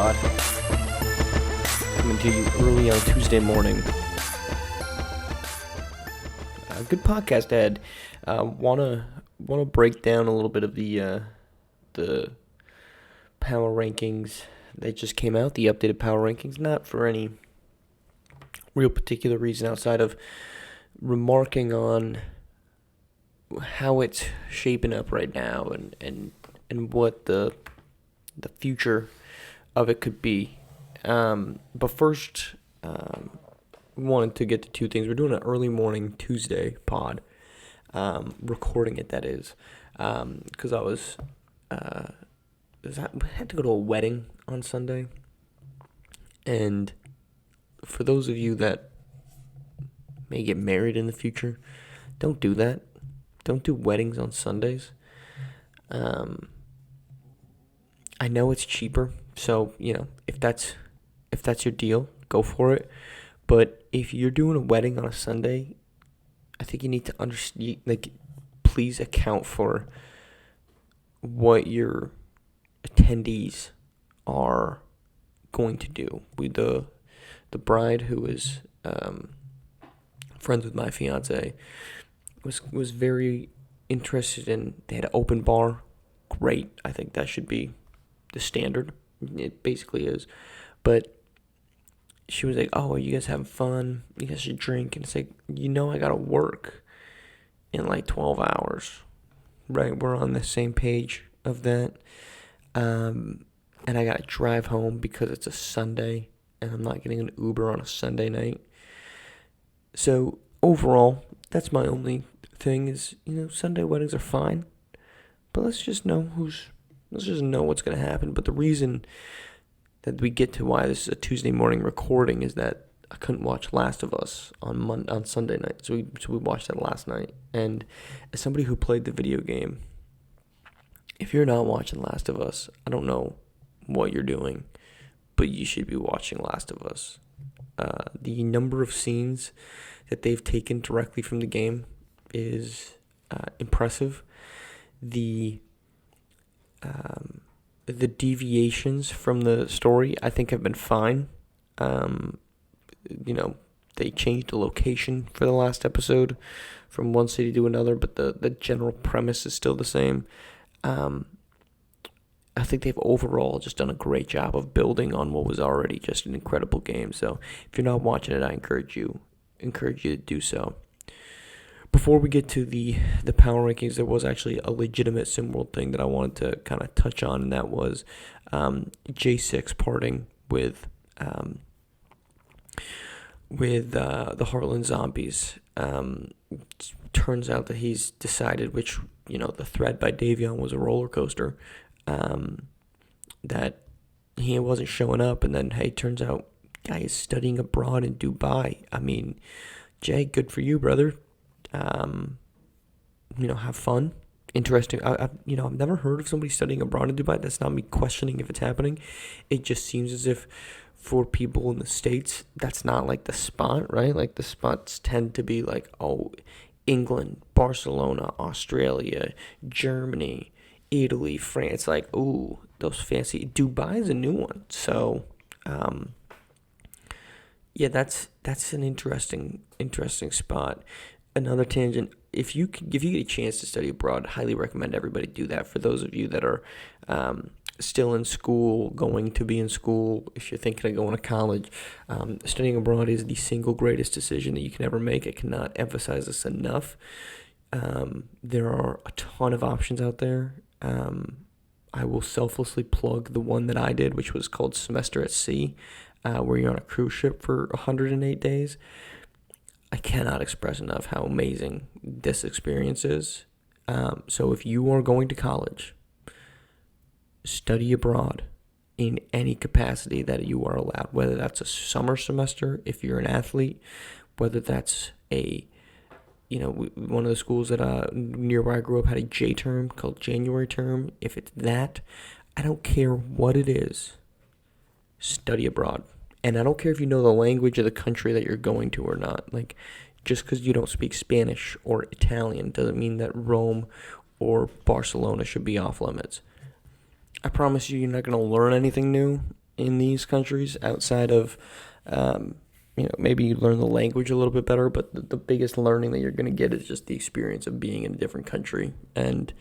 pod, coming to you early on Tuesday morning. Good podcast ahead. Wanna break down a little bit of the power rankings that just came out. The updated power rankings, not for any real particular reason outside of remarking on how it's shaping up right now and what the future of it could be. But first, wanted to get to two things. We're doing an early morning Tuesday pod, recording it, that is, because I had to go to a wedding on Sunday, and for those of you that may get married in the future, don't do that. Don't do weddings on Sundays. I know it's cheaper, so if that's your deal, go for it. But if you're doing a wedding on a Sunday, I think you need to understand. Please account for what your attendees are going to do. The bride, who is friends with my fiance, was very interested in. They had an open bar. Great. I think that should be the standard. It basically is. But she was like, "Oh, are you guys having fun? You guys should drink." And it's like, I gotta work in like 12 hours, right? We're on the same page of that. And I gotta drive home because it's a Sunday, and I'm not getting an Uber on a Sunday night. So overall, that's my only thing is, Sunday weddings are fine, but let's just know what's gonna happen. But the reason that we get to why this is a Tuesday morning recording is that I couldn't watch Last of Us on Sunday night, so we watched that last night. And as somebody who played the video game, if you're not watching Last of Us, I don't know what you're doing, but you should be watching Last of Us. The number of scenes that they've taken directly from the game is impressive. The deviations from the story, I think, have been fine. They changed the location for the last episode from one city to another, but the general premise is still the same. I think they've overall just done a great job of building on what was already just an incredible game. So if you're not watching it, I encourage you to do so. Before we get to the power rankings, there was actually a legitimate SimWorld thing that I wanted to kind of touch on, and that was J6 parting with the Heartland Zombies. Turns out that he's decided, which, the thread by Davion was a roller coaster, that he wasn't showing up, and then, hey, turns out guy is studying abroad in Dubai. I mean, Jay, good for you, brother. Have fun. Interesting. I've never heard of somebody studying abroad in Dubai. That's not me questioning if it's happening. It just seems as if for people in the States, that's not like the spot, right? Like the spots tend to be like, England, Barcelona, Australia, Germany, Italy, France. Like, those fancy. Dubai is a new one. So, that's an interesting spot. Another tangent, if you get a chance to study abroad, highly recommend everybody do that. For those of you that are still in school, going to be in school, if you're thinking of going to college, studying abroad is the single greatest decision that you can ever make. I cannot emphasize this enough. There are a ton of options out there. I will selflessly plug the one that I did, which was called Semester at Sea, where you're on a cruise ship for 108 days. I cannot express enough how amazing this experience is. So if you are going to college, study abroad in any capacity that you are allowed, whether that's a summer semester, if you're an athlete, whether that's one of the schools that near where I grew up had a J term called January term. If it's that, I don't care what it is, study abroad. And I don't care if you know the language of the country that you're going to or not. Like, just because you don't speak Spanish or Italian doesn't mean that Rome or Barcelona should be off limits. I promise you're not going to learn anything new. in these countries outside of, maybe you learn the language a little bit better, but the biggest learning that you're going to get is just the experience of being in a different country. And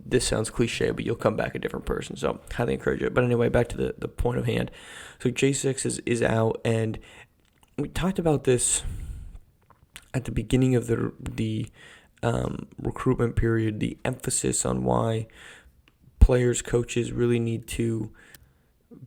this sounds cliche, but you'll come back a different person. So highly encourage it. But anyway, back to the point of hand. So J6 is out, and we talked about this at the beginning of the recruitment period, the emphasis on why players, coaches really need to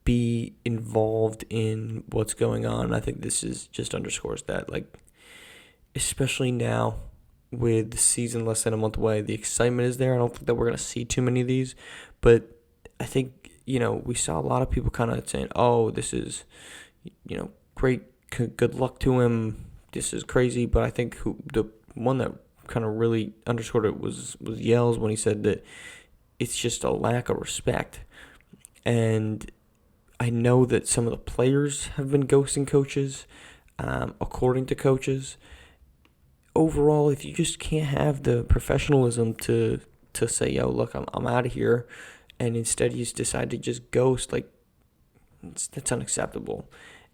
be involved in what's going on. I think this is just underscores that, like, especially now with the season less than a month away, the excitement is there. I don't think that we're going to see too many of these, but I think, we saw a lot of people kind of saying, oh, this is, great, good luck to him, this is crazy. But I think the one that kind of really underscored it was Yells when he said that it's just a lack of respect. And I know that some of the players have been ghosting coaches, according to coaches. Overall, if you just can't have the professionalism to say, yo, look, I'm out of here, and instead you just decide to just ghost, like, that's unacceptable.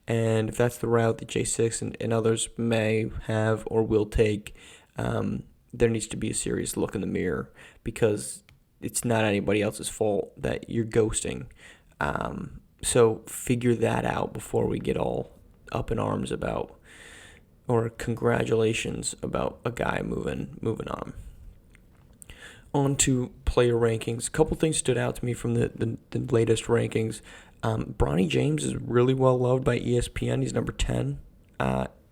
And if that's the route that J6 and others may have or will take, there needs to be a serious look in the mirror, because it's not anybody else's fault that you're ghosting. So figure that out before we get all up in arms about, or congratulations about a guy moving on. On to player rankings. A couple things stood out to me from the latest rankings. Bronny James is really well loved by ESPN. He's number 10.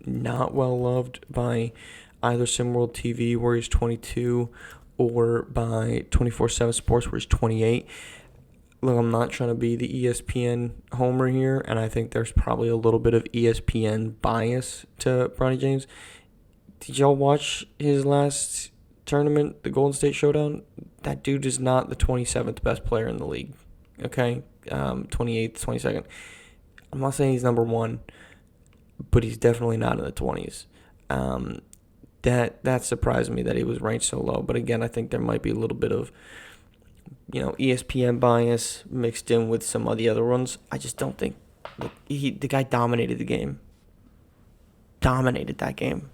Not well loved by either SimWorld TV, where he's 22, or by 24/7 Sports, where he's 28. Look, I'm not trying to be the ESPN homer here, and I think there's probably a little bit of ESPN bias to Bronny James. Did y'all watch his last tournament, the Golden State Showdown? That dude is not the 27th best player in the league, okay? 28th, 22nd. I'm not saying he's number one, but he's definitely not in the 20s. That surprised me that he was ranked so low. But again, I think there might be a little bit of, ESPN bias mixed in with some of the other ones. I just don't think the guy dominated the game. Dominated that game.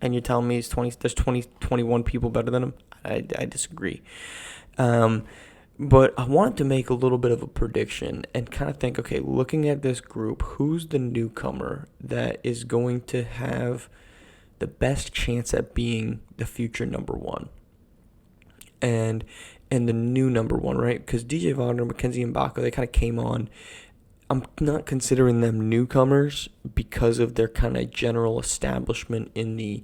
And you're telling me there's 21 people better than him? I disagree. But I wanted to make a little bit of a prediction and kind of think, okay, looking at this group, who's the newcomer that is going to have the best chance at being the future number one? And the new number one, right? Because DJ Wagner, Mackenzie Mbako, they kind of came on. I'm not considering them newcomers because of their kind of general establishment in the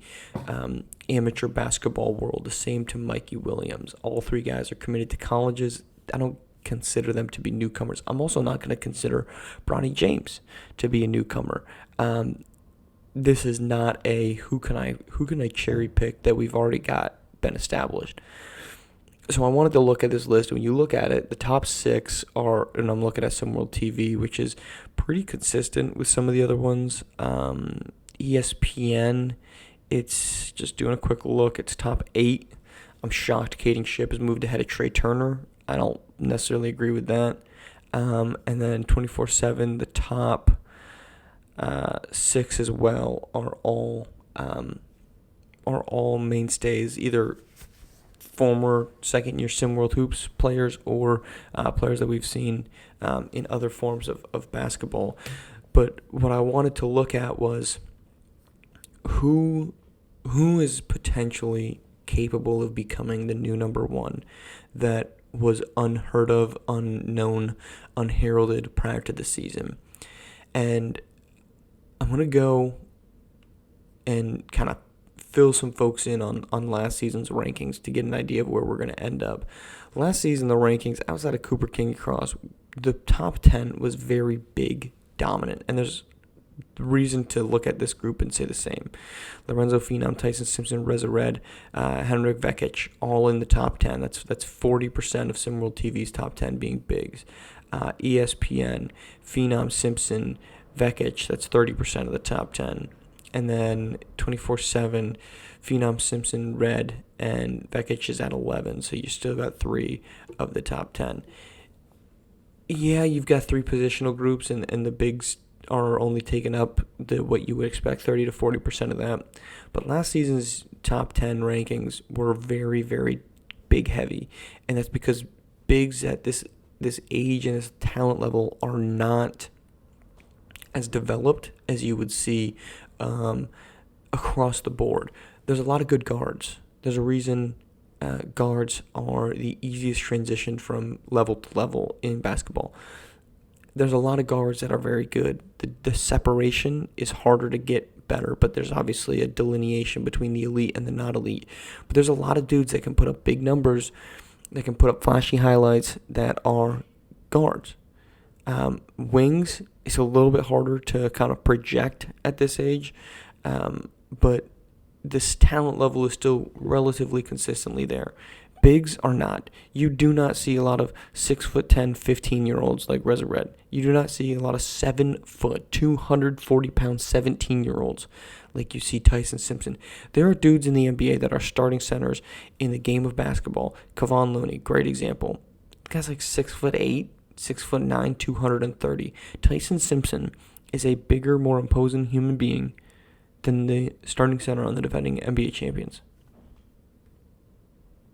amateur basketball world. The same to Mikey Williams. All three guys are committed to colleges. I don't consider them to be newcomers. I'm also not going to consider Bronny James to be a newcomer. This is not a who can I cherry pick that we've already been established. So I wanted to look at this list. When you look at it, the top 6 are, and I'm looking at SimWorld TV, which is pretty consistent with some of the other ones. ESPN, it's just doing a quick look. It's top 8. I'm shocked Caden Shipp has moved ahead of Trey Turner. I don't necessarily agree with that. And then 24/7, the top 6 as well are all mainstays, either former second-year SimWorld Hoops players or players that we've seen in other forms of basketball. But what I wanted to look at was who is potentially capable of becoming the new number one that was unheard of, unknown, unheralded prior to the season. And I'm going to go and kind of fill some folks in on last season's rankings to get an idea of where we're going to end up. Last season, the rankings outside of Cooper King Cross, the top 10 was very big, dominant, and there's reason to look at this group and say the same. Lorenzo Phenom, Tyson Simpson, Reza Red, Henrik Vekic, all in the top 10. That's 40% of SimWorld TV's top 10 being bigs. ESPN, Phenom, Simpson, Vekic, that's 30% of the top 10. And then 24/7, Phenom, Simpson, Red, and Vekic is at 11. So you still got 3 of the top 10. Yeah, you've got three positional groups, and the bigs are only taking up what you would expect, 30 to 40% of that. But last season's top 10 rankings were very, very big heavy, and that's because bigs at this age and this talent level are not as developed as you would see um, across the board. There's a lot of good guards. There's a reason guards are the easiest transition from level to level in basketball. There's a lot of guards that are very good. The separation is harder to get better, but there's obviously a delineation between the elite and the not elite. But there's a lot of dudes that can put up big numbers, that can put up flashy highlights that are guards. Wings is a little bit harder to kind of project at this age, but this talent level is still relatively consistently there. Bigs are not. You do not see a lot of 6'10", 15-year-olds like Reza Red. You do not see a lot of 7 foot, 240-pound 17-year-olds like you see Tyson Simpson. There are dudes in the NBA that are starting centers in the game of basketball. Kevon Looney, great example. The guy's like 6'8", 6'9", 230. Tyson Simpson is a bigger, more imposing human being than the starting center on the defending NBA champions.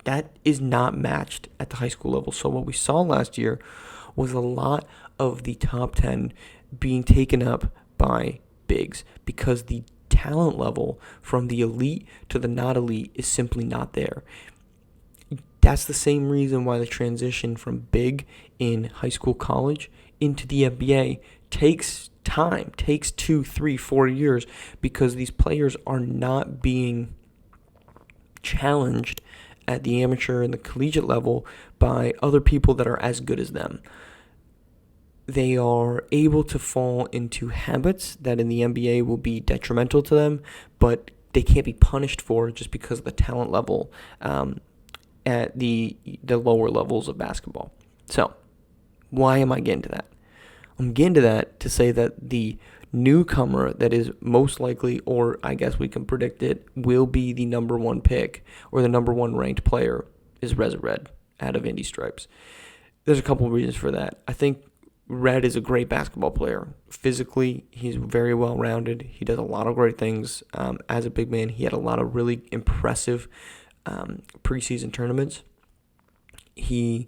That is not matched at the high school level. So what we saw last year was a lot of the top 10 being taken up by bigs because the talent level from the elite to the not elite is simply not there. That's the same reason why the transition from big in high school, college into the NBA takes time, takes 2, 3, 4 years, because these players are not being challenged at the amateur and the collegiate level by other people that are as good as them. They are able to fall into habits that in the NBA will be detrimental to them, but they can't be punished for just because of the talent level at the lower levels of basketball. So, why am I getting to that? I'm getting to that to say that the newcomer that is most likely, or I guess we can predict it, will be the number one pick or the number one ranked player is Reza Red out of Indy Stripes. There's a couple of reasons for that. I think Red is a great basketball player. Physically, he's very well-rounded. He does a lot of great things. As a big man, he had a lot of really impressive preseason tournaments. He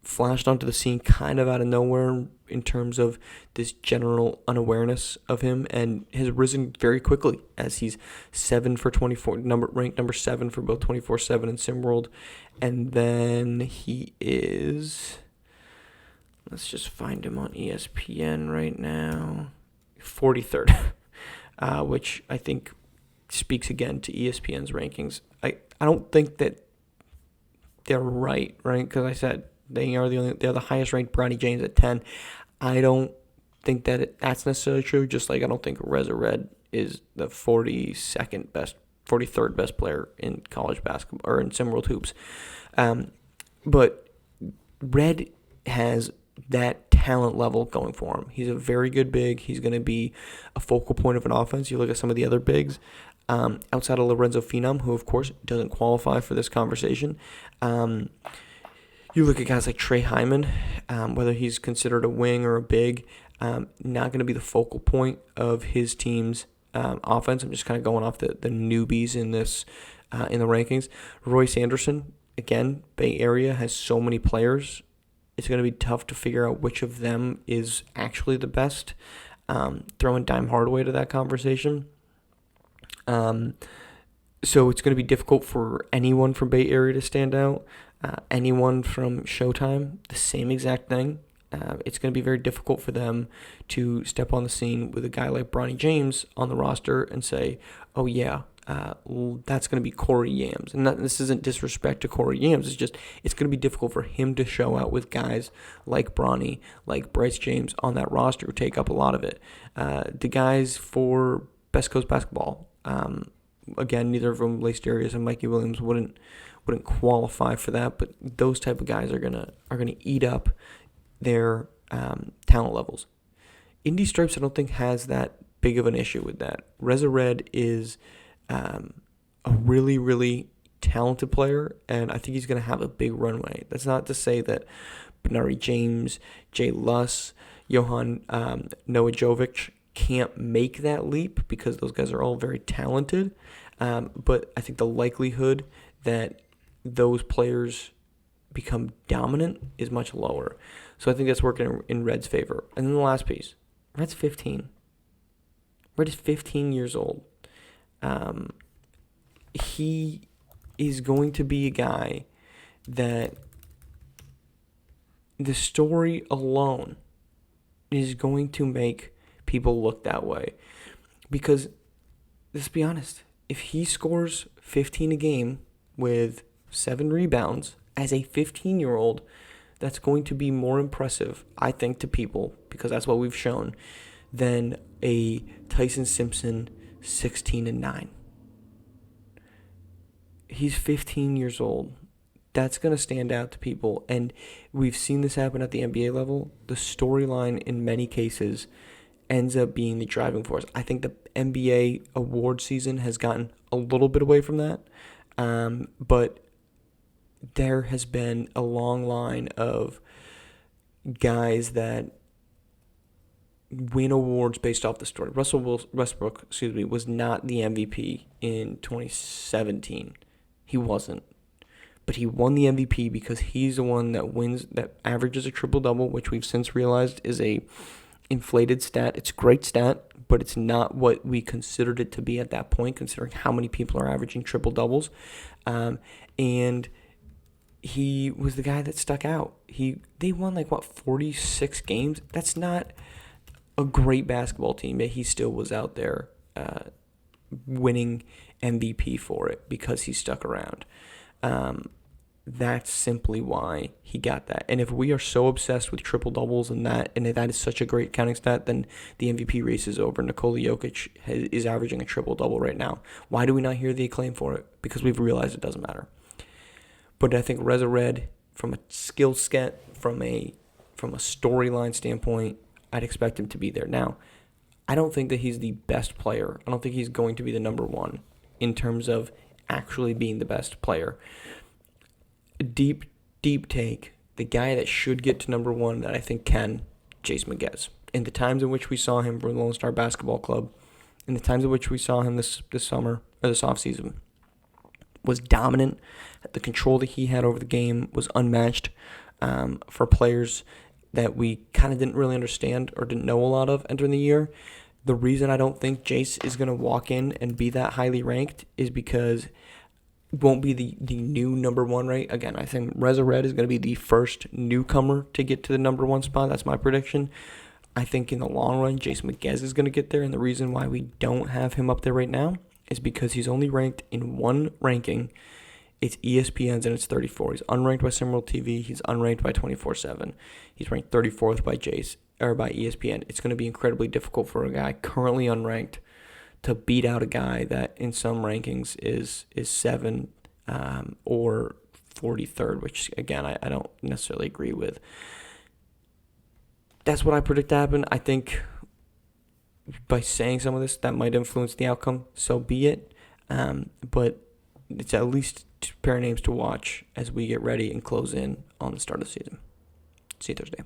flashed onto the scene kind of out of nowhere in terms of this general unawareness of him, and has risen very quickly as he's 7 for 24, ranked number 7 for both 24/7 and SimWorld. And then he is, let's just find him on ESPN right now, 43rd, which I think speaks again to ESPN's rankings. I don't think that they're right? Because I said they're the highest ranked Bronny James at 10. I don't think that that's necessarily true. Just like I don't think Reza Red is the 43rd best player in college basketball or in SimWorld hoops. But Red has that talent level going for him. He's a very good big. He's going to be a focal point of an offense. You look at some of the other bigs outside of Lorenzo Phenom, who of course doesn't qualify for this conversation. You look at guys like Trey Hyman, whether he's considered a wing or a big, not going to be the focal point of his team's offense. I'm just kind of going off the newbies in this in the rankings. Royce Anderson, again, Bay Area has so many players. It's going to be tough to figure out which of them is actually the best. Throwing Dime Hardaway to that conversation. So it's going to be difficult for anyone from Bay Area to stand out. Anyone from Showtime, the same exact thing. It's going to be very difficult for them to step on the scene with a guy like Bronny James on the roster and say, oh yeah, that's going to be Corey Yams. And this isn't disrespect to Corey Yams. It's just it's going to be difficult for him to show out with guys like Bronny, like Bryce James on that roster who take up a lot of it. The guys for Best Coast Basketball, again, neither of them, Lace Darius and Mikey Williams, wouldn't qualify for that, but those type of guys are gonna eat up their talent levels. Indy Stripes, I don't think, has that big of an issue with that. Reza Red is a really, really talented player, and I think he's going to have a big runway. That's not to say that Benari James, Jay Luss, Johan Novajovic can't make that leap, because those guys are all very talented. But I think the likelihood that those players become dominant is much lower. So I think that's working in Red's favor. And then the last piece, Red's 15. Red is 15 years old. He is going to be a guy that the story alone is going to make people look that way. Because, let's be honest, if he scores 15 a game with 7 rebounds as a 15-year-old, that's going to be more impressive, I think, to people, because that's what we've shown, than a Tyson Simpson 16-9. He's 15 years old. That's going to stand out to people, and we've seen this happen at the NBA level. The storyline in many cases ends up being the driving force. I think the NBA award season has gotten a little bit away from that, but there has been a long line of guys that win awards based off the story. Russell Westbrook, was not the MVP in 2017. He wasn't. But he won the MVP because he's the one that averages a triple-double, which we've since realized is a inflated stat. It's a great stat, but it's not what we considered it to be at that point, considering how many people are averaging triple-doubles. And he was the guy that stuck out. They won 46 games? That's not a great basketball team, yet he still was out there winning MVP for it because he stuck around. That's simply why he got that. And if we are so obsessed with triple doubles and that is such a great counting stat, then the MVP race is over. Nikola Jokic is averaging a triple double right now. Why do we not hear the acclaim for it? Because we've realized it doesn't matter. But I think Reza Red, from a skill set, from a storyline standpoint, I'd expect him to be there. Now, I don't think that he's the best player. I don't think he's going to be the number one in terms of actually being the best player. Deep take, the guy that should get to number one that I think can, Jace Miguez. In the times in which we saw him for the Lone Star Basketball Club, in the times in which we saw him this summer, or this offseason, was dominant. The control that he had over the game was unmatched for players that we kind of didn't really understand or didn't know a lot of entering the year. The reason I don't think Jace is going to walk in and be that highly ranked is because won't be the new number one, right? Again, I think Reza Red is going to be the first newcomer to get to the number one spot. That's my prediction. I think in the long run, Jace Miguez is going to get there, and the reason why we don't have him up there right now is because he's only ranked in one ranking. It's ESPN's, and it's 34. He's unranked by SimWorld TV. He's unranked by 24/7. He's ranked 34th by by ESPN. It's going to be incredibly difficult for a guy currently unranked to beat out a guy that in some rankings is 7 or 43rd, which, again, I don't necessarily agree with. That's what I predict to happen. I think by saying some of this, that might influence the outcome. So be it. But it's at least 2 pair of names to watch as we get ready and close in on the start of the season. See you Thursday.